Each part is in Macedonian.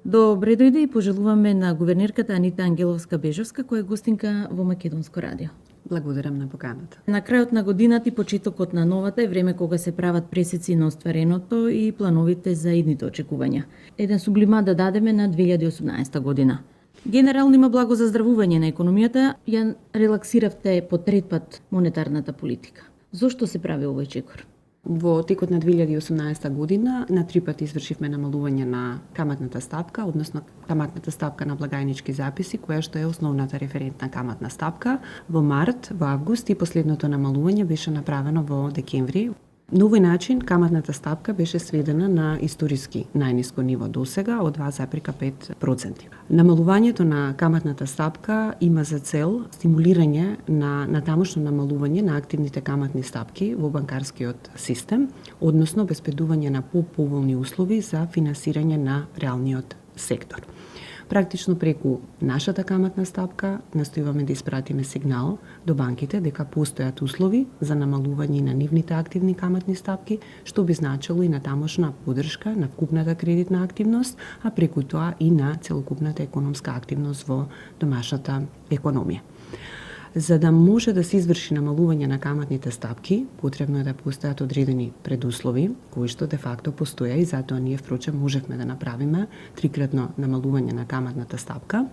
Добре дојде и пожелуваме на гувернерката Анита Ангеловска-Бежовска, која е гостинка во Македонско радио. Благодарам на поканата. На крајот на годината и почетокот на новата е време кога се прават пресеци на оствареното и плановите за идните очекувања. Еден сублимат да дадеме на 2018 година. Генерално има благо заздравување на економијата, ја релаксиравте по трет пат монетарната политика. Зошто се прави овој чекор? Во текот на 2018 година на 3 пати извршивме намалување на каматната стапка, односно каматната стапка на благајнички записи, која што е основната референтна каматна стапка. Во март, во август и последното намалување беше направено во декември. На овој начин каматната стапка беше сведена на историски најниско ниво досега од 2,5%. Намалувањето на каматната стапка има за цел стимулирање на тамошно намалување на активните каматни стапки во банкарскиот систем, односно обезбедување на поповолни услови за финансирање на реалниот сектор. Практично преку нашата каматна стапка настојуваме да испратиме сигнал до банките дека постојат услови за намалување на нивните активни каматни стапки, што би значило и на тамошна поддршка на вкупната кредитна активност, а преку тоа и на целокупната економска активност во домашната економија. За да може да се изврши намалување на каматните стапки, потребно е да постојат одредени предуслови, кои што де факто постоја и затоа ние впрочем можевме да направиме трикратно намалување на каматната стапка.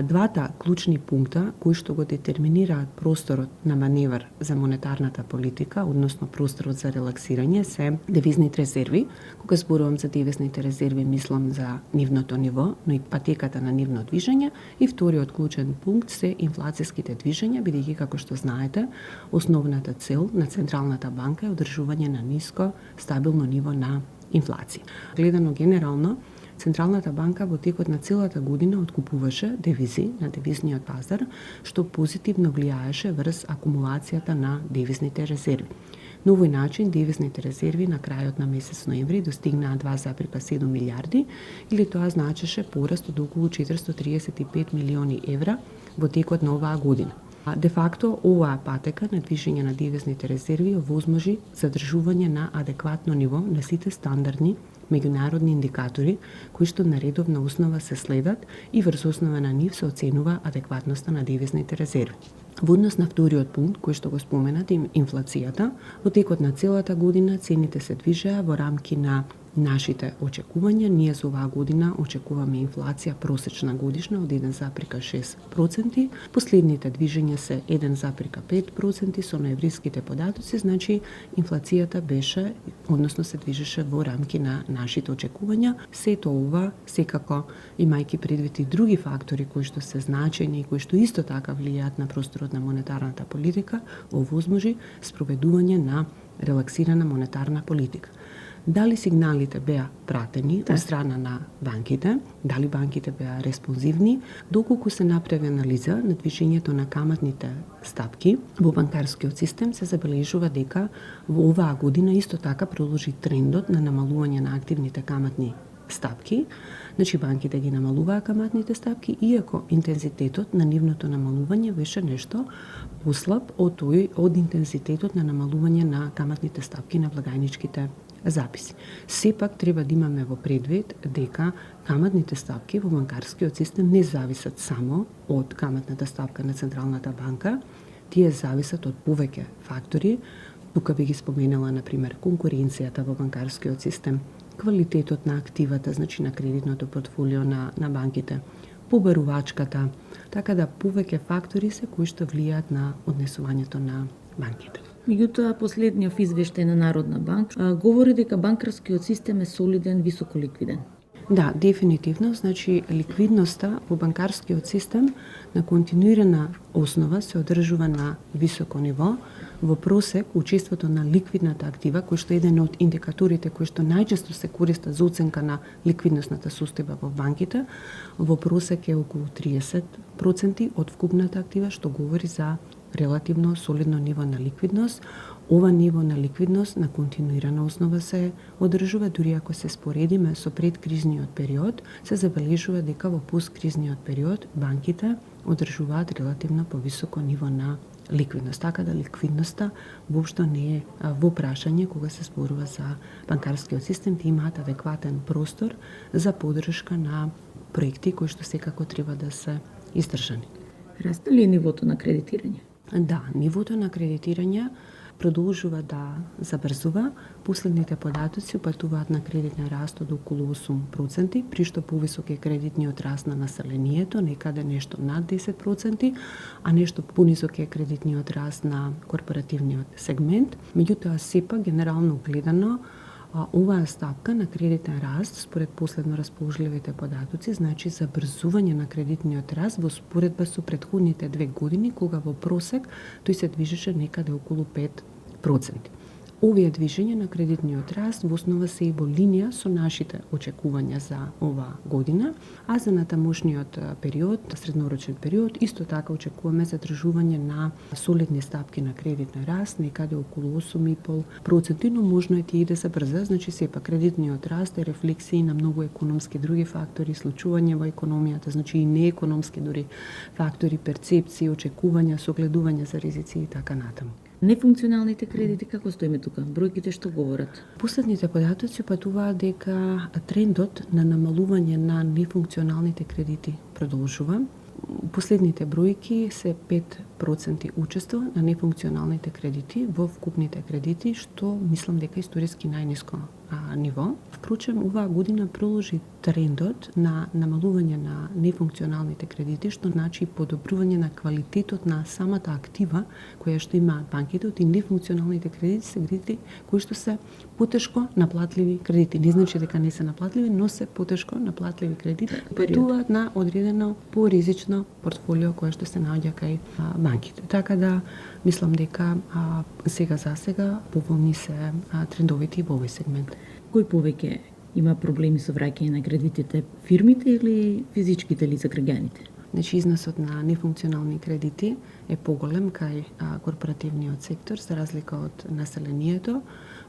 Двата клучни пункта кои што го детерминираат просторот на маневр за монетарната политика, односно просторот за релаксирање, се девизните резерви. Кога зборувам за девизните резерви, мислам за нивното ниво, но и патеката на нивно движење. И вториот клучен пункт се инфлацијските движења, бидејќи како што знаете, основната цел на Централната банка е одржување на ниско, стабилно ниво на инфлација. Гледано генерално, Централната банка во текот на целата година откупуваше девизи на девизниот пазар, што позитивно влијаеше врз акумулацијата на девизните резерви. На овој начин девизните резерви на крајот на месец ноември достигнаа 2,7 милиарди, или тоа значеше пораст од околу 435 милиони евра во текот на оваа година. Де факто, оваа патека на движење на девизните резерви овозможи задржување на адекватно ниво на сите стандардни меѓународни индикатори кои што на редовна основа се следат и врз основа на нив се оценува адекватноста на девизните резерви. Во однос на вториот пункт, кој што го споменат, инфлацијата, во текот на целата година цените се движеа во рамки на нашите очекувања. Ние за оваа година очекуваме инфлација просечна годишна од 1,6%. Последните движења се 1,5% со ноемвриските податоци, значи инфлацијата беше, односно се движеше во рамки на нашите очекувања. Сето ова, секако имајќи предвид и други фактори кои што се значајни и кои што исто така влијаат на просторот на монетарната политика, овозможи спроведување на релаксирана монетарна политика. Дали сигналите беа пратени од страна на банките, дали банките беа респонзивни, доколку се направи анализа на движењето на каматните стапки во банкарскиот систем, се забележува дека во оваа година исто така продолжи трендот на намалување на активните каматни стапки. Значи банките ги намалуваа каматните стапки, иако интензитетот на нивното намалување беше нешто послаб од интензитетот на намалување на каматните стапки на благајничките записи. Сепак треба да имаме во предвид дека каматните стапки во банкарскиот систем не зависат само од каматната стапка на Централната банка, тие зависат од повеќе фактори. Тука би ги споменала, например, конкуренцијата во банкарскиот систем, квалитетот на активата, значи на кредитното портфолио на банките, побарувачката, така да повеќе фактори се кои што влијаат на однесувањето на банките. Меѓутоа, последниот извештај на Народна банка говори дека банкарскиот систем е солиден, високо ликвиден. Да, дефинитивно, значи ликвидноста во банкарскиот систем на континуирана основа се одржува на високо ниво. Во просек, учеството на ликвидната актива, кој што е еден од индикаторите кои што најчесто се користат за оценка на ликвидносната состојба во банките, во просек е околу 30% од вкупната актива, што говори за релативно солидно ниво на ликвидност. Ова ниво на ликвидност на континуирана основа се одржува, дури ако се споредиме со предкризниот период, се забележува дека во посткризниот период банките одржуваат релативно повисоко ниво на ликвидност. Така да ликвидноста воопшто не е во прашање кога се зборува за банкарскиот систем, да имаат адекватен простор за поддршка на проекти кои што секако треба да се издржани. Расте ли е нивото на кредитирање? Да, нивото на кредитирање продолжува да забрзува. Последните податоци упатуваат на кредитен раст од околу 8%, при што повисок е кредитниот раст на населението, некаде нешто над 10%, а нешто понисок е кредитниот раст на корпоративниот сегмент. Меѓутоа, сепак, генерално гледано, оваа стапка на кредитен раст, според последно расположливите податоци, значи забрзување на кредитниот раст во споредба со претходните 2 години, кога во просек тој се движеше некаде околу 5%. Овие движења на кредитниот раст во основа се и во линија со нашите очекувања за оваа година, а за натамошниот период, среднорочен период, исто така очекуваме задржување на солидни стапки на кредитен раст, некаде околу 8,5%, но можно е тие да се брза, значи сепак кредитниот раст е рефлексија на многу економски други фактори, случување во економијата, значи и неекономски дури фактори, перцепции, очекувања, согледување за ризици и така натаму. Нефункционалните кредити, како стоиме тука? Бројките што говорат? Последните податоци патуваат дека трендот на намалување на нефункционалните кредити продолжува. Последните бројки се 5% учество на нефункционалните кредити во вкупните кредити, што мислам дека историски најниско ниво. Впрочем, оваа година продолжи трендот на намалување на нефункционалните кредити, што значи подобрување на квалитетот на самата актива која што имаат банките. И нефункционалните кредити се кредити кои што се потешко наплатливи кредити. Не значи дека не се наплатливи, но се потешко наплатливи кредити. Патуваат на одредено поризично портфолио кое што се наоѓа кај банките. Така да мислам дека сега за сега поволни се трендовите во овој сегмент. Кој повеќе има проблеми со враќање на кредитите, фирмите или физичките лица, граѓаните? Значи, износот на нефункционални кредити е поголем кај корпоративниот сектор, за разлика од населението.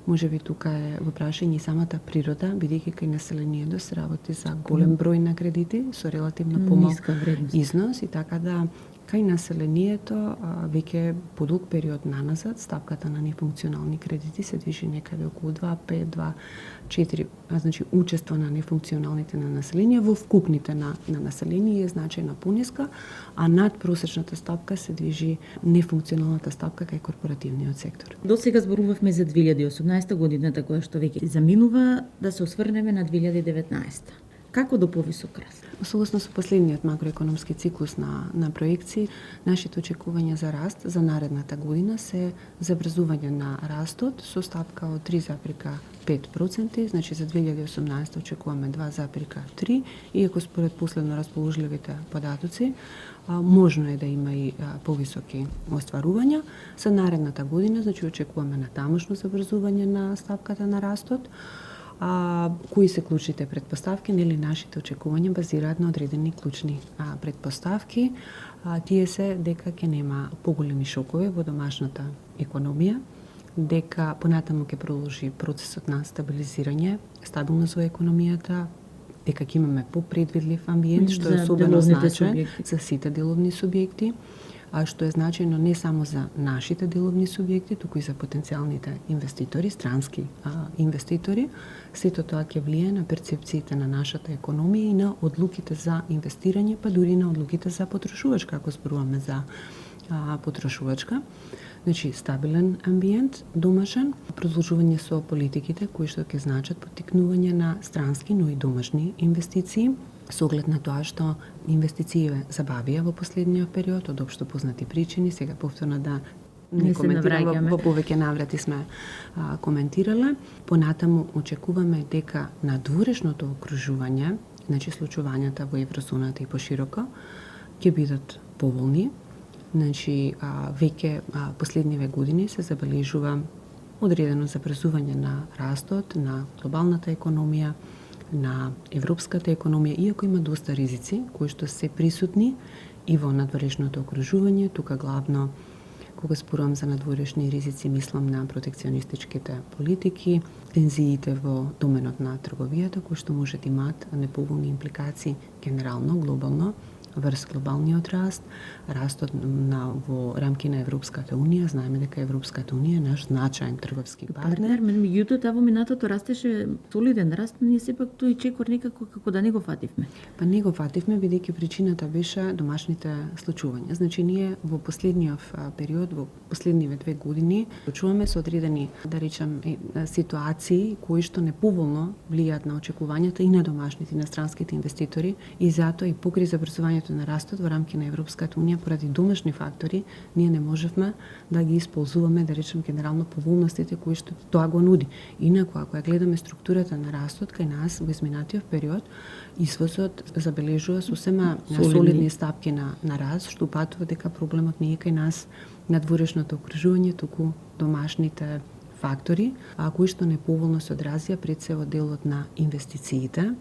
Може би тука е во прашање и самата природа, бидејќи кај населението се работи за голем број на кредити со релативно помалка износ, и така да кај населението веќе подолг период наназад стапката на нефункционални кредити се движи некаде околу 2,5, 2,4, значи учество на нефункционалните на население во вкупните на население е значајно пониска, а над просечната стапка се движи нефункционалната стапка кај корпоративниот сектор. До сега зборувавме за 2018 годината која што веќе заминува, да се осврнеме на 2019. Како до повисок раст? Согласно со последниот макроекономски циклус на проекции, нашите очекувања за раст за наредната година се забрзување на растот со стапка од 3,5%, значи за 2018 очекуваме 2,3%, иако според последно расположливите податоци можно е да има и повисоки остварувања. За наредната година, значи очекуваме натамошно забрзување на стапката на растот. Кои се клучните предпоставки? Нели нашите очекувања базираат на одредени клучни предпоставки. Тие се дека ќе нема поголеми шокови во домашната економија, дека понатаму ќе продолжи процесот на стабилизирање, стабилност во економијата, дека ќе имаме попредвидлив амбиент, што е особено значаен за сите деловни субјекти, што е значајно не само за нашите деловни субјекти, туку и за потенцијалните инвеститори, странски инвеститори. Сето тоа ќе влие на перцепциите на нашата економија и на одлуките за инвестирање, па дури на одлуките за потрошувачка, ако зборуваме за потрошувачка. Значи, стабилен амбиент, домашен, продолжување со политиките кои што ќе значат поттикнување на странски, но и домашни инвестиции, со оглед на тоа што инвестициите забавија во последниот период од општо познати причини, сега повторно да не коментирам, во повеќе наврати сме коментирале. Понатаму очекуваме дека надворешното окружување, значи случувањата во еврозоната и пошироко, ќе бидат поволни. Значи, веќе последниве години се забележува одредено забрзување на растот на глобалната економија, на европската економија, иако има доста ризици кои што се присутни и во надворешното окружување. Тука главно, кога зборувам за надворешни ризици, мислам на протекционистичките политики, тензиите во доменот на трговијата, кои што може да имаат неповолни импликации генерално, глобално, врз глобалниот раст, растот во рамки на Европската унија. Знаеме дека Европската унија е наш значаен трговски партнер. Меѓутоа, таа во минатото растеше солиден раст, но ние сепак тој чекор некако како да не го фативме. Па не го фативме, бидејќи причината беше домашните случувања. Значи, ние во последниот период, во последниве 2 години, случуваме со одредени, да речем, ситуации кои што неповолно влијаат на очекувањата и на домашните, и на странските инвеститори, и затоа и покрај забрзувањето на растот во рамки на Европската унија поради домашни фактори, ние не можевме да ги исползуваме, да речем, генерално поволностите кои што тоа го нуди. Инаку, ако ја гледаме структурата на растот кај нас во изминатиот период, извозот забележува сосема солидни стапки на раст, што упатува дека проблемот не е кај нас на дворешното окружување, туку домашните фактори, кои што неповолно се одразија пред се од делот на инвестициите.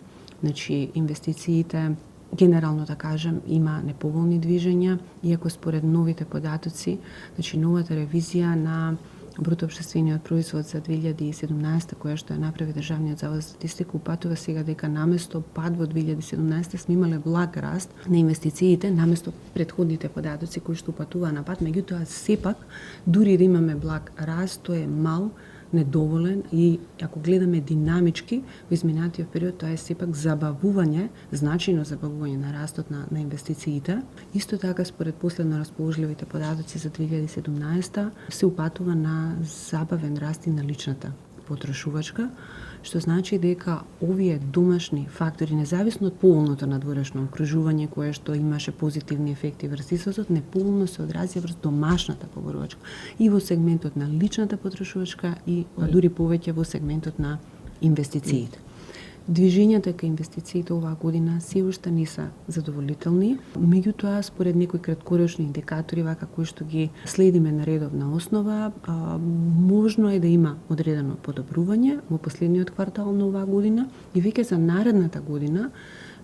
Значи, инвестициите, генерално да кажем, има неповолни движења, иако според новите податоци, значи новата ревизија на брутоопштествениот производ за 2017, која што ја направи Државниот завод за статистика, упатува сега дека наместо пад во 2017 сме имале благ раст на инвестициите, наместо претходните податоци кои што упатуваа на пат. Меѓутоа, сепак, дури да имаме благ раст, тој е мал, недоволен и ако гледаме динамички во изминатиот период, тоа е сепак забавување, значајно забавување на растот на инвестициите. Исто така, според последно расположливите податоци за 2017 се упатува на забавен раст и на личната потрошувачка, што значи дека овие домашни фактори, независно од поволното надворешно окружување кое што имаше позитивни ефекти врз извозот, неповолно се одразија врз домашната поборувачка и во сегментот на личната потрошувачка и дури повеќе во сегментот на инвестициите. Движењата кај инвестициите оваа година се уште не се задоволителни, меѓутоа според некои краткорочни индикатори вака кои што ги следиме на редовна основа, можно е да има одредено подобрување во последниот квартал на оваа година и веќе за наредната година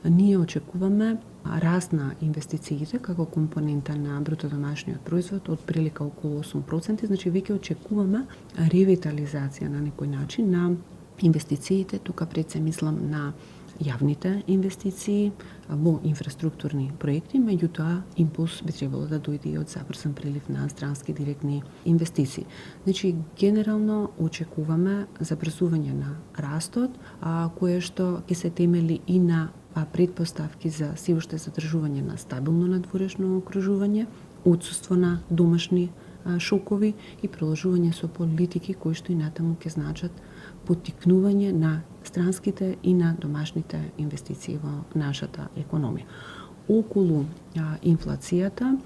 ние очекуваме раст на инвестициите како компонента на бруто домашниот производ од прилика околу 8%, значи веќе очекуваме ревитализација на некој начин на инвестициите. Тука пред се мислам на јавните инвестиции во инфраструктурни проекти, меѓутоа импулс би требало да дојде и од забрзан прилив на странски директни инвестиции. Значи, генерално очекуваме забрзување на растот, кое што ќе се темели и на предпоставки за се уште задржување на стабилно надворешно окружување, отсуство на домашни шокови и продолжување со политики кои што и натаму ќе значат поттикнување на странските и на домашните инвестиции во нашата економија. Околу инфлацијата,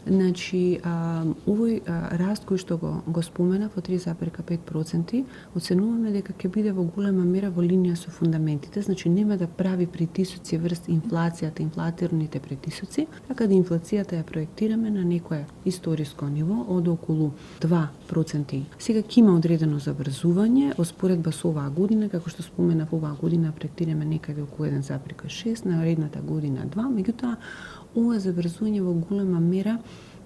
значи овој раст кој што го споменав во 3,5%, оценуваме дека ќе биде во голема мера во линија со фундаментите, значи нема да прави притисоци врз инфлацијата, инфлаторните притисоци, така да инфлацијата ја проектираме на некое историско ниво од околу 2%. Сега ќе има одредено забрзување, успоредба со оваа година, како што споменав, оваа година проектираме некаде околу 1,6, наредната година 2, меѓутоа ова забрзување во голема мера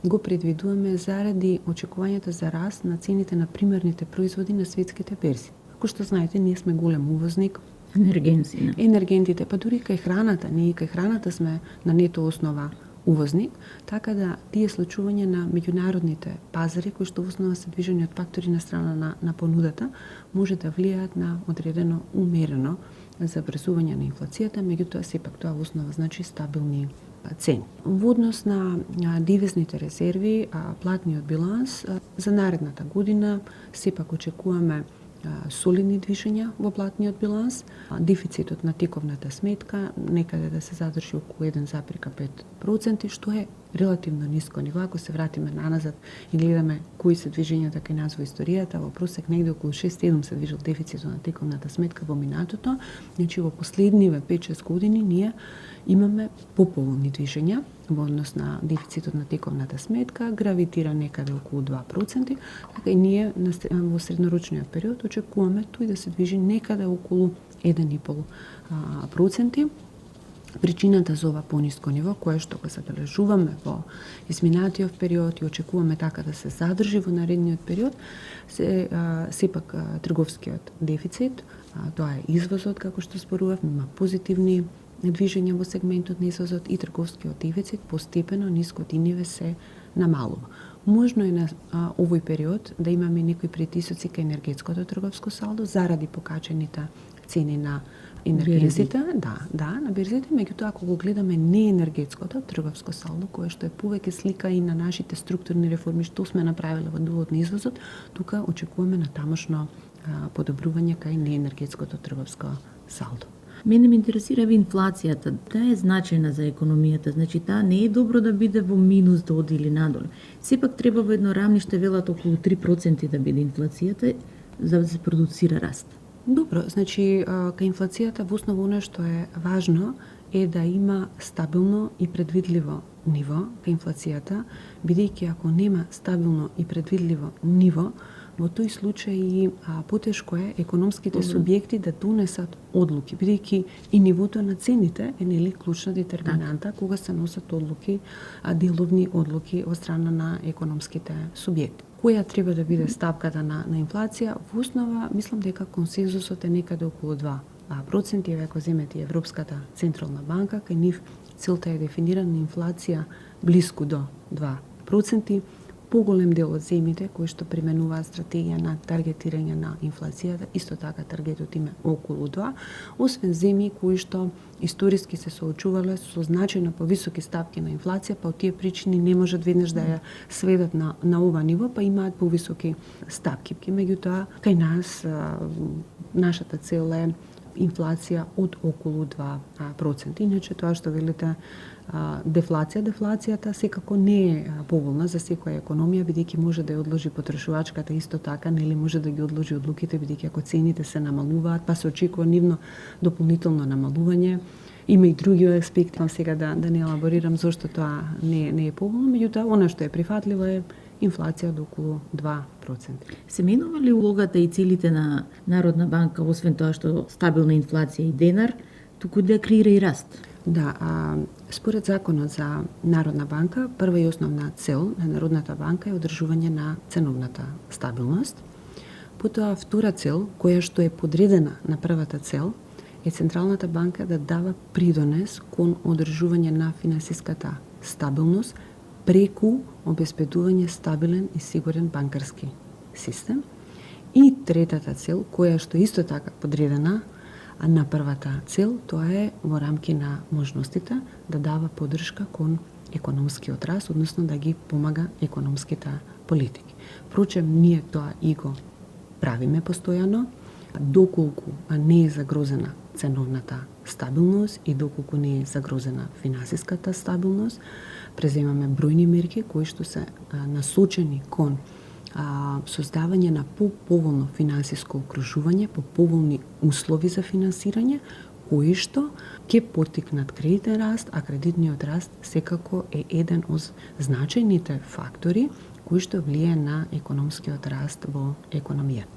го предвидуваме заради очекувањата за раст на цените на примерните производи на светските берзи. Како што знаете, ние сме голем увозник енергентите, па дури кај храната, ние кај храната сме на нето основа увозник, така да тие случувања на меѓународните пазари кои што во основа се движени од фактори на страна на понудата, може да влијаат на одредено умерено забрзување на инфлацијата, меѓутоа сепак тоа во основа значи стабилни цени. Во однос на девизните резерви, платниот биланс за наредната година сепак очекуваме солидни движења во платниот биланс, дефицитот на тековната сметка некаде да се задржи околу 1,5%, што е релативно ниско ниво. Ако се вратиме наназад и гледаме кои се движењата кај нас во историјата, во просек негде околу 6-7 се движел дефицитот на тековната сметка во минатото, значи во последниве 5-6 години ние имаме поповолни движења во однос на дефицитот на тековната сметка, гравитира некаде околу 2%, така и ние во среднорочниот период очекуваме тој да се движи некаде околу 1,5%. Причината за ова пониско ниво, кое што го забележуваме во изминатиот период и очекуваме така да се задржи во наредниот период, се сепак трговскиот дефицит, тоа е извозот, како што спорував, има позитивни движење во сегментот на извозот и трговскиот дефицит постепено низ годиниве се намалува. Можно е на овој период да имаме некои притисоци кај енергетското трговско салдо заради покачените цени на енергетите, на берзите, меѓутоа ако го гледаме не енергетското трговско салдо, кое што е повеќе слика и на нашите структурни реформи што сме направиле во делот на извозот, тука очекуваме натамошно подобрување кај неенергетското трговско салдо. Мене ме интересира инфлацијата, да е значајна за економијата, значи таа не е добро да биде во минус да оди или надолу. Сепак треба во едно рамниште велат околу 3% да биде инфлацијата за да се продуцира раст. Добро, значи кај инфлацијата во основа оно што е важно е да има стабилно и предвидливо ниво кај инфлацијата, бидејќи ако нема стабилно и предвидливо ниво, во тој случај потешко е економските субјекти да донесат одлуки, бидејќи и нивото на цените е нели клучна детерминанта кога се носат одлуки, деловни одлуки од страна на економските субјекти. Која треба да биде стапката на инфлација? Во основа, мислам дека консензусот е некаде околу 2%, ако земете Европската централна банка, кај нив целта е дефинирана инфлација блиску до 2%. Поголем дел од земите кои што применуваат стратегија на таргетирање на инфлацијата, исто така таргетот им е околу 2, освен земји кои што историски се соочувале со значајно повисоки стапки на инфлација, па од тие причини не можат веднаш да ја сведат на ова ниво, па имаат повисоки стапки. Меѓутоа, кај нас нашата цел е инфлација од околу 2%. Иначе тоа што велите дефлацијата секако не е поволна за секоја економија, бидејќи може да ја одложи потрошувачката исто така, нели може да ги одложи одлуките, бидејќи ако цените се намалуваат, па се очекува нивно дополнително намалување. Има и други аспекти, сега да не елаборирам зошто тоа не е поволно, меѓутоа она што е прифатливо е инфлација од околу 2%. Се менува ли улогата и целите на Народна банка, освен тоа што стабилна инфлација и денар, туку да креира и раст? Да, според законот за Народна банка, прва и основна цел на Народната банка е одржување на ценовната стабилност. Потоа втора цел, која што е подредена на првата цел, е Централната банка да дава придонес кон одржување на финансиската стабилност преку обезбедување стабилен и сигурен банкарски систем. И третата цел, која што исто така подредена на првата цел, тоа е во рамки на можностите да дава поддршка кон економскиот раст, односно да ги помага економските политики. Впрочем, ние тоа и го правиме постојано, доколку не е загрозена ценовната стабилност и доколку не е загрозена финансиската стабилност, преземаме бројни мерки кои што се насочени кон создавање на поповолно финансиско окружување, по поволни услови за финансирање, кои што ќе поттикнат кредитен раст, а кредитниот раст секако е еден од значајните фактори кои што влијае на економскиот раст во економијата.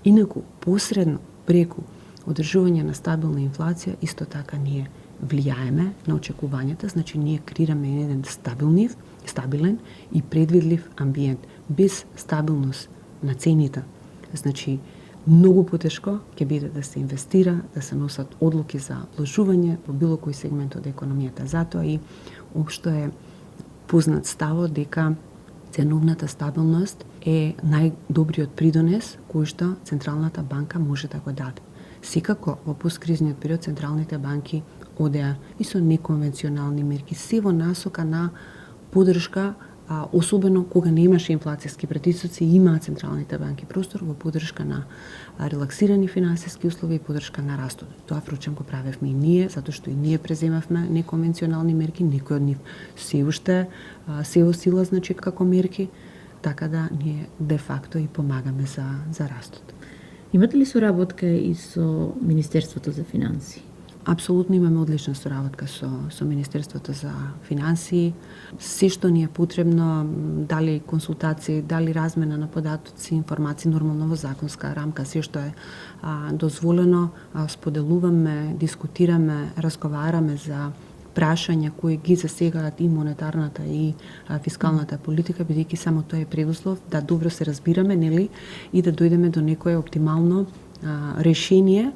Инаку, посредно, преку одржување на стабилна инфлација, исто така ние влијаеме на очекувањата, значи ние креираме еден стабилен и предвидлив амбиент. Без стабилност на цените, значи многу потешко ќе биде да се инвестира, да се носат одлуки за вложување во било кој сегмент од економијата. Затоа и општо е познат ставот дека ценовната стабилност е најдобриот придонес кој што Централната банка може да го даде. Секако во посткризниот период централните банки одеа и со неконвенционални мерки, се во насока на поддршка, особено кога немаше инфлацијски притисоци, имаат централните банки простор во поддршка на релаксирани финансиски услови и поддршка на растот. Тоа впрочем го правевме и ние, затоа што и ние преземавме неконвенционални мерки, некои од нив се уште се во сила, значи како мерки, така да ние де факто и помагаме за растот. Имате ли соработка и со Министерството за финансии? Апсолутно имаме одлична соработка со Министерството за финансии. Се што ни е потребно, дали консултации, дали размена на податоци, информации, нормално во законска рамка, се што е дозволено, споделуваме, дискутираме, разговараме за прашања кои ги засегаат и монетарната и фискалната политика, бидејќи само тоа е предуслов да добро се разбираме, нели, и да дојдеме до некое оптимално решение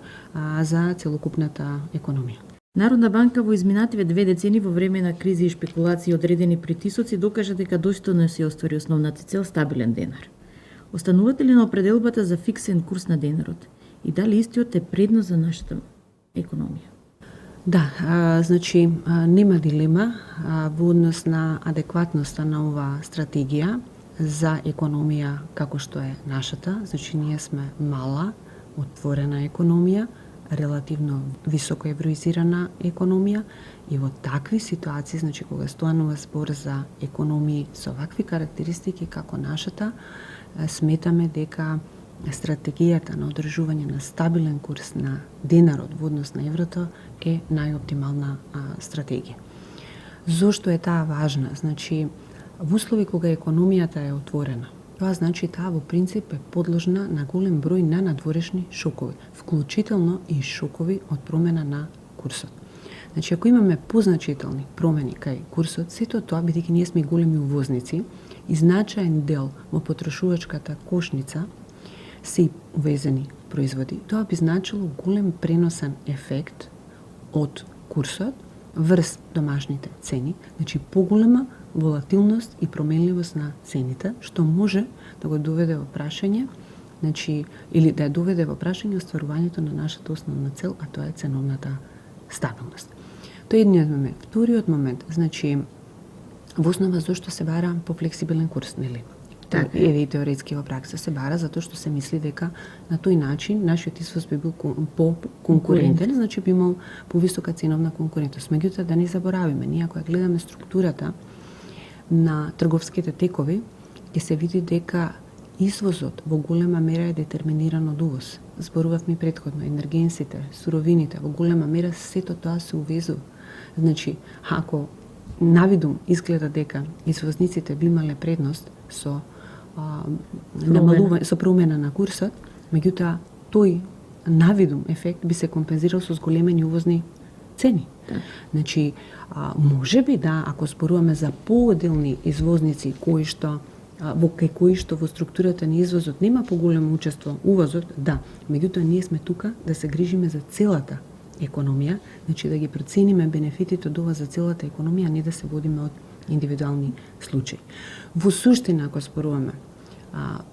за целокупната економија. Народна банка во изминативе 2 децени во време на кризи и шпекулации и одредени притисоци докажа дека достојно се оствари основната цел стабилен денар. Останувате ли на определбата за фиксен курс на денарот и дали истиот е предност за нашата економија? Да, значи нема дилема во однос на адекватноста на оваа стратегија за економија како што е нашата. Значи ние сме мала, отворена економија, релативно високо евроизирана економија и во такви ситуации, значи кога станува збор за економии со вакви карактеристики како нашата, сметаме дека стратегијата на одржување на стабилен курс на денарот во однос на еврото е најоптимална стратегија. Зошто е таа важна? Значи, во услови кога економијата е отворена, тоа значи таа во принцип е подложна на голем број на надворешни шокови, вклучително и шокови од промена на курсот. Значи, ако имаме позначителни промени кај курсот, сето тоа, бидејќи ние сме големи увозници и значаен дел во потрошувачката кошница се и увезени производи, тоа би значило голем преносен ефект од курсот врз домашните цени, значи поголема волатилност и променливост на цените, што може да го доведе во прашање, значи, или да ја доведе во прашање остварувањето на нашата основна цел, а тоа е ценовната стабилност. Тоа е едниот момент. Вториот момент, значи, во основа зошто се бара по флексибилен курс, нели? Така е. Еве и теоретски во пракса се бара затоа што се мисли дека на тој начин нашиот извоз би бил по-конкурентен, значи би имал повисока ценовна конкурентност. Меѓутоа да не заборавиме, ние ако ја гледаме структурата на трговските текови, ќе се види дека извозот во голема мера е детерминиран од увоз. Зборувавме претходно, енергенсите, суровините, во голема мера сето тоа се увезува. Значи, ако навидум изгледа дека извозниците би имале предност со со промена на курсот, меѓутоа тој навидум ефект би се компензирал со зголемени увозни цени. Да. Значи, може би да, ако зборуваме за поотделни извозници кои што кои што во структурата на извозот нема поголемо учество увозот, да, меѓутоа ние сме тука да се грижиме за целата економија, значи да ги процениме бенефитите од ова за целата економија, а не да се водиме од индивидуални случаи. Во суштина, ако зборуваме,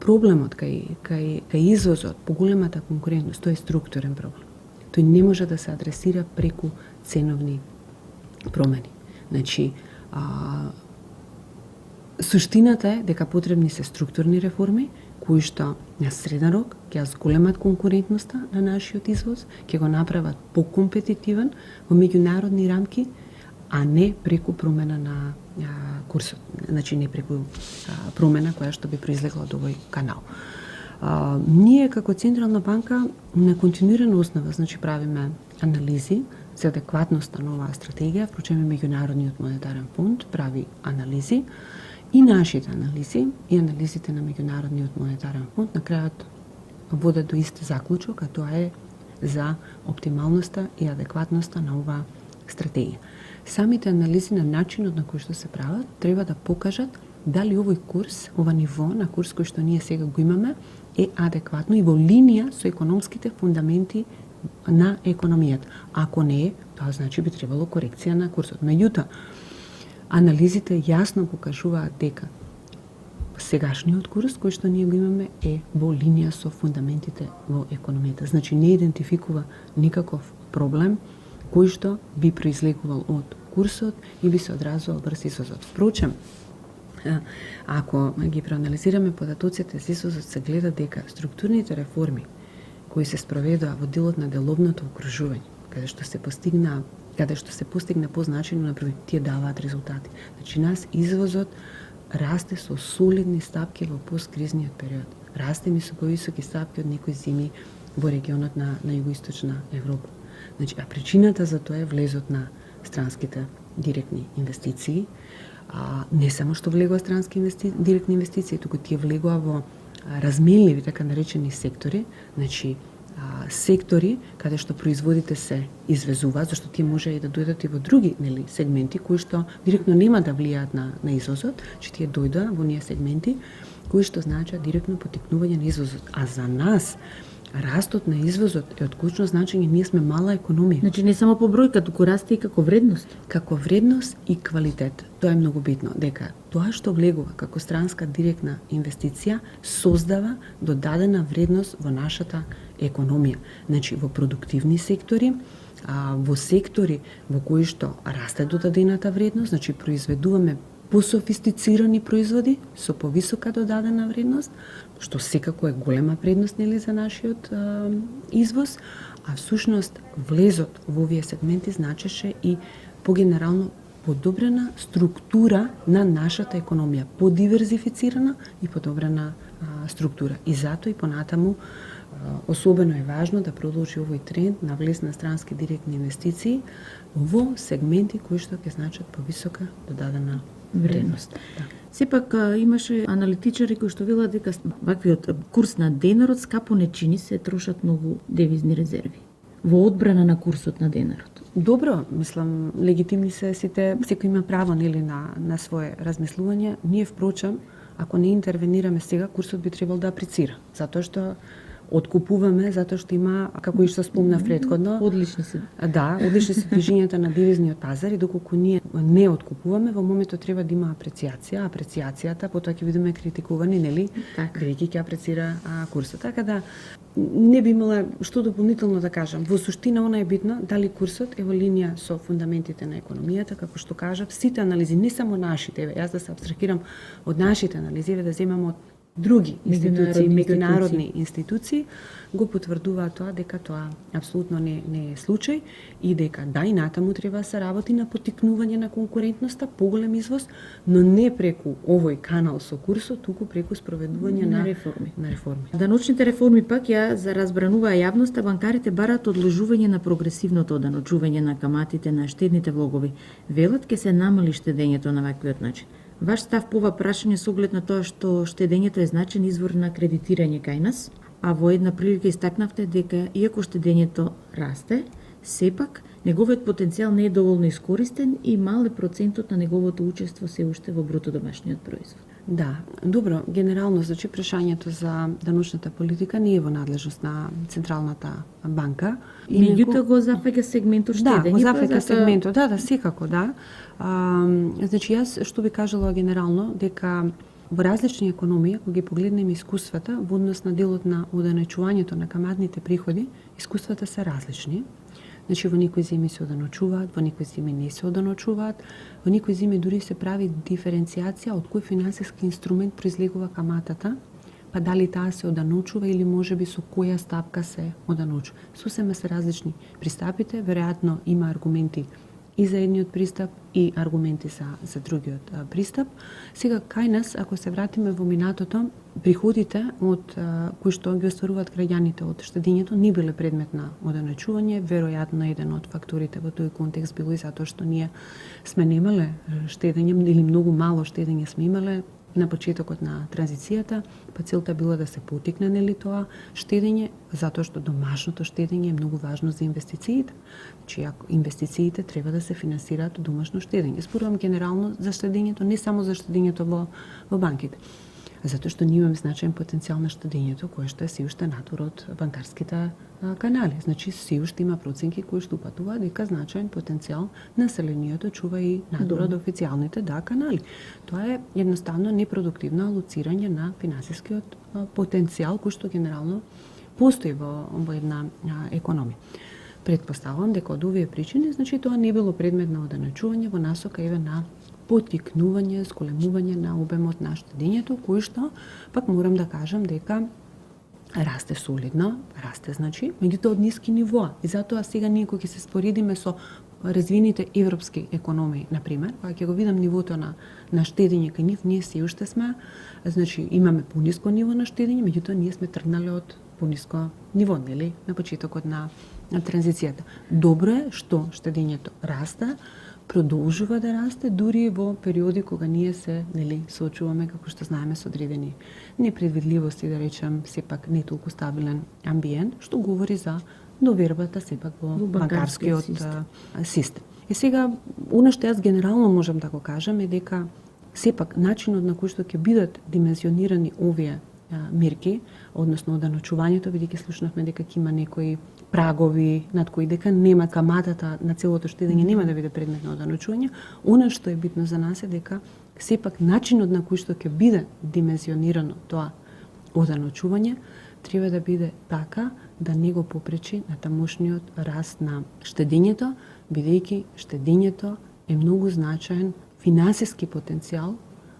проблемот кај извозот, поголемата конкурентност, тој е структурен проблем. Тој не може да се адресира преку ценовни промени. Значи, суштината е дека потребни се структурни реформи, кои што на среден рок ќе зголемат конкурентноста на нашиот извоз, ќе го направат покомпетитивен во меѓународни рамки, а не преку промена на курсот. Значи не преку промена која што би произлегла од овој канал. Ние како Централна банка на континуирана основа, значи правиме анализи за адекватноста на оваа стратегија, вклучуваме Меѓународниот монетарен фонд, прави анализи и нашите анализи и анализите на Меѓународниот монетарен фонд на крајот водат до ист заклучок, а тоа е за оптималноста и адекватноста на оваа стратегија. Самите анализи на начинот на кој што се прават треба да покажат дали овој курс, ова ниво на курс кој што ние сега го имаме е адекватно и во линија со економските фундаменти на економијата. Ако не е, тоа значи би требало корекција на курсот. Меѓутоа, анализите јасно покажуваат дека сегашниот курс кој што ние го имаме е во линија со фундаментите во економијата. Значи не идентификува никаков проблем кој што би произлегувал од курсот и би се одразувал врз извозот. Впрочем, ако ги проанализираме податоците за извозот, се гледа дека структурните реформи кои се спроведоа во делот на деловното окружување, каде што се постигна позначено например, тие даваат резултати. Значи нас извозот расте со солидни стапки во посткризниот период. Расте ми со повисоки стапки од некои зими во регионот на југоисточна Европа. Значи, а причината за тоа е влезот на странските директни инвестиции. Не само што влегува странски директни инвестиции, туку тие влегува во разменливи, така наречени сектори, значи сектори каде што производите се извезуваат, зашто тие може и да дојдат и во други сегменти кои што директно нема да влијаат на извозот, че тие дојдоа во оние сегменти кои што значат директно потикнување на извозот. А за нас растот на извозот е од клучно значење. Ние сме мала економија. Значи не само по бројка, туку расте и како вредност. Како вредност и квалитет. Тоа е многу битно, дека тоа што влегува како странска директна инвестиција создава додадена вредност во нашата економија. Значи во продуктивни сектори, во сектори во кои што расте додадената вредност, значи произведуваме пософистицирани производи со повисока додадена вредност, што секако е голема предност нели за нашиот извоз, а всушност влезот во овие сегменти значеше и погенерално подобрена структура на нашата економија, подиверзифицирана и подобрена структура. И затоа и понатаму особено е важно да продолжи овој тренд на влез на странски директни инвестиции во сегменти кои што ќе значат повисока додадена вредност. Да. Сепак имаше аналитичари кои што велат дека ваквиот курс на денарот скапо не чини, се трошат многу девизни резерви во одбрана на курсот на денарот. Добро, мислам, легитимни се сите, секој има право нели на свое размислување. Ние впрочем, ако не интервенираме сега, курсот би требал да апрецира, затоа што откупуваме, затоа што има, како и што спомнав претходно, Одлични се. Да, одлични се движењата на девизниот пазар и доколку ние не откупуваме, во моментот треба да има апрecijaција, апрecijaцијата потоа ќе бидеме критикувани, нели? Така. Бидејќи ќе апрецира курсот. Така да не би имала што дополнително да кажам. Во суштина она е битно дали курсот е во линија со фундаментите на економијата, како што кажав, сите анализи, не само нашите, јас да се абстрахирам од нашите анализи, да земам од други институции, меѓународни институции, го потврдуваат тоа дека тоа апсолутно не е случај и дека да и натаму треба да се работи на поттикнување на конкурентноста, поголем извоз, но не преку овој канал со курсот, туку преку спроведување на реформи. Даночните реформи пак ја заразбрануваа јавноста, банкарите бараат одложување на прогресивното оданочување на каматите на штедните влогови. Велат ке се намали штедењето на ваквиот начин. Ваш став по ова прашање со оглед на тоа што штедењето е значен извор на кредитирање кај нас, а во една прилика истакнавте дека иако штедењето расте, сепак неговиот потенцијал не е доволно искористен и мал е процентот на неговото учество се уште во бруто домашниот производ. Да, добро, генерално, значи прашањето за даночната политика не е во надлежност на Централната банка. Меѓутоа го зафаќа сегментот штедење. Да, го зафаќа сегментот, да, секако, да. Значи, јас што би кажала генерално, дека во различни економии, кога ги погледнеме искуствата во однос на делот на оданочувањето на каматните приходи, искуствата се различни. Значи, во некои земи се оданочуваат, во некои земи не се оданочуваат, во некои земи дури се прави диференцијација од кој финансиски инструмент произлегува каматата, па дали таа се оданочува или можеби со која стапка се оданочува. Сосема се различни пристапите, веројатно има аргументи и за едниот пристап и аргументи за другиот пристап. Сега, кај нас, ако се вратиме во минатото, приходите од кои што ги остваруваат граѓаните од штедењето не биле предмет на оданочување. Веројатно еден од факторите во тој контекст било и затоа што ние сме немале штедење или многу мало штедење сме имале на почетокот на транзицијата, па целта била да се поттикне нели тоа штедење, затоа што домашното штедење е многу важно за инвестициите. Значи, инвестициите треба да се финансираат од домашно штедење. Зборувам генерално за штедењето, не само за штедењето во банките. Затоа што ние имаме значаен потенцијал на штедењето, кое што е се уште надвор од банкарските канали. Значи, се уште има проценки кои што упатуваат дека значаен потенцијал населението чува и надвор од официјалните канали. Тоа е едноставно непродуктивно алоцирање на финансискиот потенцијал кој што генерално постои во една економија. Претпоставувам дека од овие причини, значи тоа не било предмет на оданочување во насока еве на поттикнување, зголемување на обемот на штедењето, кој што пак морам да кажам дека расте солидно, расте значи, меѓутоа од ниски нивоа. И затоа сега ние кога ќе се споредиме со развиените европски економии, на пример, кога ќе го видам нивото на штедење кај нив, ние се уште сме, значи имаме пониско ниво на штедење, меѓутоа ние сме тргнале од пониско ниво, нели, на почетокот на транзицијата. Добро е што штедењето расте, продолжува да расте дури во периоди кога ние се соочуваме, како што знаеме, со одредени непредвидливости, да речем, сепак не толку стабилен амбиент, што говори за довербата сепак во банкарскиот систем. И сега, она што јас генерално можам да го кажам е дека сепак начинот на кој што ќе бидат димензионирани овие мерки, односно оданочувањето, бидејќи слушнавме дека ќе има некои прагови над кои дека нема каматата на целото штедење нема да биде предмет на оданочување. Она што е битно за нас е дека сепак начинот на кој што ќе биде димензионирано тоа оданочување треба да биде така да не го попречи на тамошниот раст на штедењето, бидејќи штедењето е многу значаен финансиски потенцијал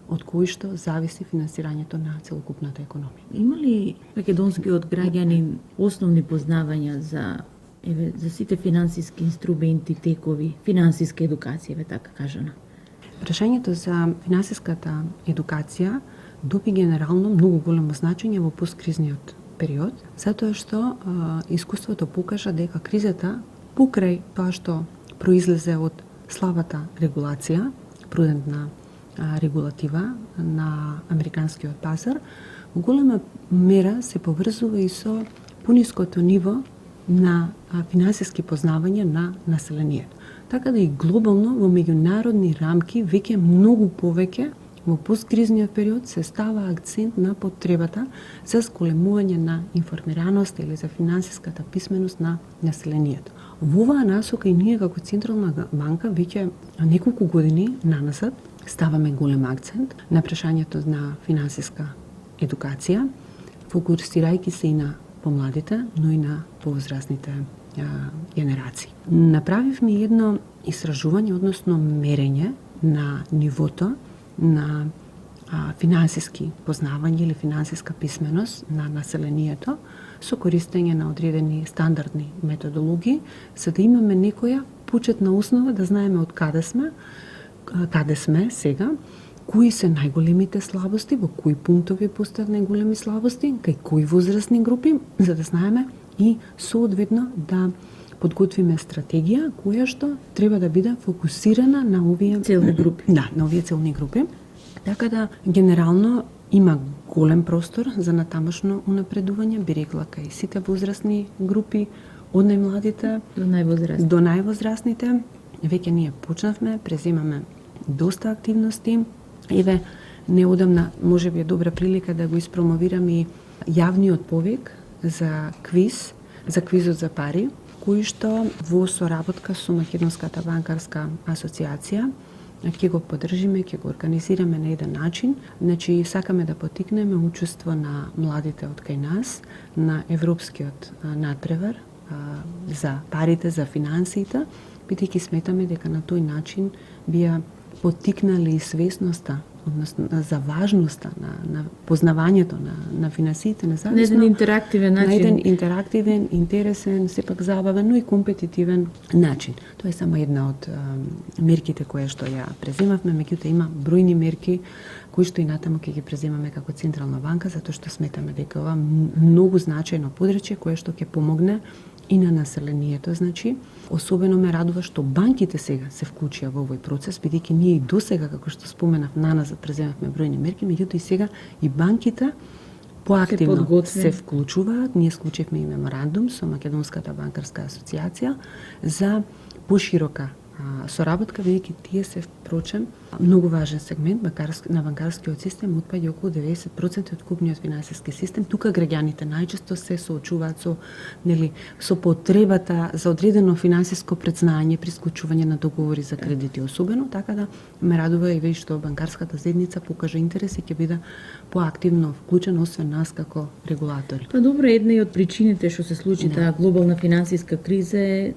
од кој што зависи финансирањето на целокупната економија. Има ли македонскиот граѓанин основни познавања за сите финансиски инструменти, текови, финансиска едукација, така кажано? Прашањето за финансиската едукација доби генерално многу големо значење во посткризниот период, затоа што искуството покажа дека кризата покрај тоа што произлезе од слабата регулација, прудентна регулатива на американскиот пазар, во голема мера се поврзува и со пониското ниво на финансиски познавања на населението. Така да и глобално во меѓународни рамки веќе многу повеќе во посткризниот период се става акцент на потребата за зголемување на информираност или за финансиската писменост на населението. Во оваа насока и ние како Централна банка веќе неколку години наназад ставаме голем акцент на прашањето на финансиска едукација, фокусирајќи се и на помладите, но и на повозрастните генерации. Направивме едно истражување, односно мерење на нивото на финансиски познавање или финансиска писменост на населението со користење на одредени стандардни методологии, за да имаме некоја почетна основа да знаеме од каде сме сега, кои се најголемите слабости, во кои пунктови постојат најголеми слабости, кај кои возрастни групи, за да знаеме и соодветно да подготвиме стратегија која што треба да биде фокусирана на овие целни групи. Да, на овие целни групи. Така да генерално има голем простор за натамошно унапредување, би рекла кај сите возрастни групи, од најмладите до највозрастните. Веќе ние почнавме, преземаме доста активности. Еве, неодамна можеби е добра прилика да го испромовирам и јавниот повик за квиз, за квизот за пари, кој што во соработка со Македонската банкарска асоциација ќе го поддржиме, ќе го организираме на еден начин. Значи, сакаме да потикнеме учество на младите од кај нас на европскиот надпревар за парите, за финансиите, бидејќи сметаме дека на тој начин бија потикнале и свесноста, односно за важноста на познавањето на финансиите, независно. На еден интерактивен начин. На еден интерактивен, интересен, сепак забавен, но и компетитивен начин. Тоа е само една од мерките кои што ја преземавме, меѓутоа има бројни мерки кои што и натаму ќе ги преземаме како Централна банка, затоа што сметаме дека ова многу значајно подрачје кое што ќе помогне и на населението. Значи, особено ме радува што банките сега се вклучија во овој процес, бидејќи ние и досега, како што споменав, наназад преземавме бројни мерки, меѓутоа и сега и банките поактивно се вклучуваат. Ние склучивме и меморандум со Македонската банкарска асоциација за поширока соработка, бидејќи тие се впрочем многу важен сегмент на банкарскиот систем, отпаѓа околу 90% од купниот финансиски систем. Тука граѓаните најчесто се соочуваат со потребата за одредено финансиско предзнање при склучување на договори за кредити особено, така да ме радува и што банкарската заедница покажа интерес и ќе биде поактивно вклучена освен нас како регулатори. Па добро, една и од причините што се случи таа глобална финансиска криза е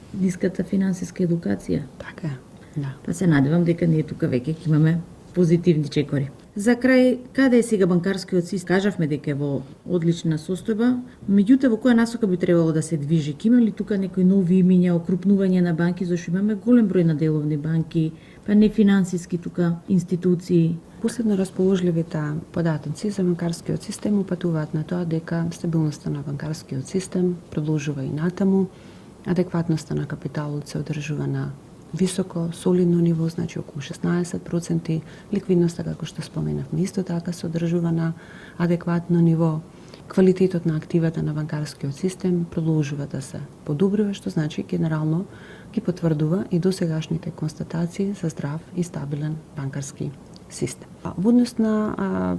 ниската финансиска едукација. Така е, да. Па се надевам дека ние тука веќе ќе имаме позитивни чекори. За крај, каде е сега банкарскиот систем? Кажавме дека е во одлична состојба, меѓутоа во која насока би требало да се движи? Има ли тука некои нови имиња, окрупнување на банки, зашто имаме голем број на деловни банки, па не финансиски тука институции? Последно расположливите податоци за банкарскиот систем упатуваат на тоа дека стабилноста на банкарскиот систем продолжува и натаму, адекватноста на капиталот се одржува на високо, солидно ниво, значи околу 16%, ликвидноста, како што споменавме, исто така се одржува на адекватно ниво. Квалитетот на активата на банкарскиот систем продолжува да се подобрува, што значи генерално ги потврдува и досегашните констатации за здрав и стабилен банкарски систем. Во однос на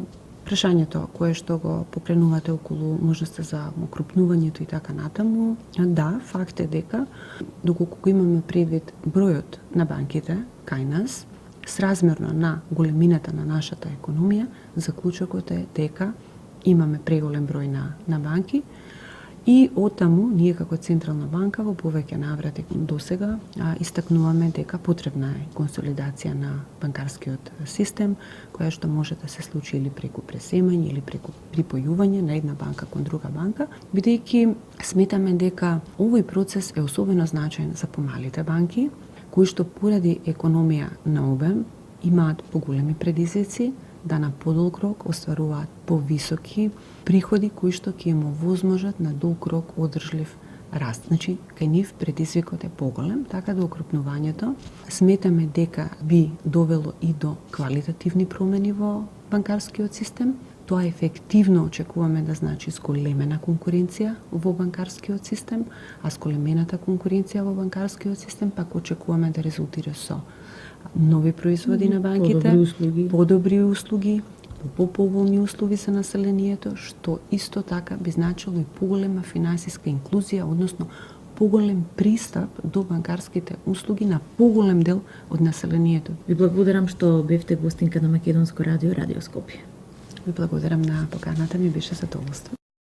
Прашањето кое што го покренувате околу можноста за окрупнувањето и така натаму, да, факт е дека доколку го имаме предвид бројот на банките кај нас, сразмерно на големината на нашата економија, заклучокот е дека имаме преголем број на банки и оттаму ние како Централна банка во повеќе наврати досега истакнуваме дека потребна е консолидација на банкарскиот систем, која што може да се случи или преку пресемање или преку припојување на една банка кон друга банка, бидејќи сметаме дека овој процес е особено значаен за помалите банки, кои што поради економија на обем имаат поголеми предизвици да на подолг рок остваруваат повисоки приходи кои што ќе им овозможат на долг рок одржлив раст. Значи, кај нив предизвикот е поголем, така да окрупнувањето сметаме дека би довело и до квалитативни промени во банкарскиот систем. Тоа ефективно очекуваме да значи зголемена конкуренција во банкарскиот систем, а зголемената конкуренција во банкарскиот систем пак очекуваме да резултира со нови производи на банките, подобри услуги, поповолни услови за населението, што исто така би значило и поголема финансиска инклузија, односно поголем пристап до банкарските услуги на поголем дел од населението. Ви благодарам што бевте гостинка на Македонско радио, Радио Скопје. Ви благодарам на поканата, ми беше задоволство.